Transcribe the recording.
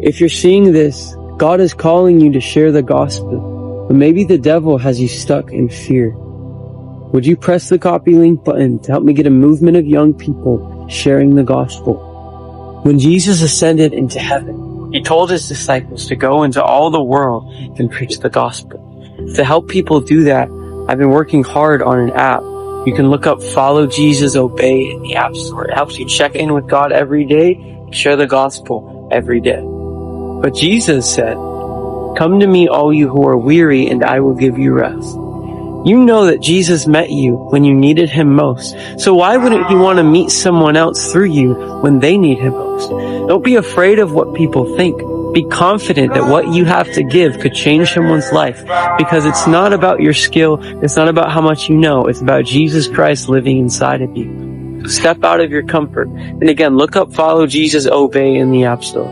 If you're seeing this, God is calling you to share the gospel, but maybe the devil has you stuck in fear. Would you press the copy link button to help me get a movement of young people sharing the gospel? When Jesus ascended into heaven, he told his disciples to go into all the world and preach the gospel. To help people do that, I've been working hard on an app. You can look up Follow Jesus Obey in the App Store. It helps you check in with God every day and share the gospel every day. But Jesus said, "Come to me, all you who are weary, and I will give you rest." You know that Jesus met you when you needed him most. So why wouldn't he want to meet someone else through you when they need him most? Don't be afraid of what people think. Be confident that what you have to give could change someone's life, because it's not about your skill. It's not about how much you know. It's about Jesus Christ living inside of you. So step out of your comfort. And again, look up Follow Jesus Obey in the App Store.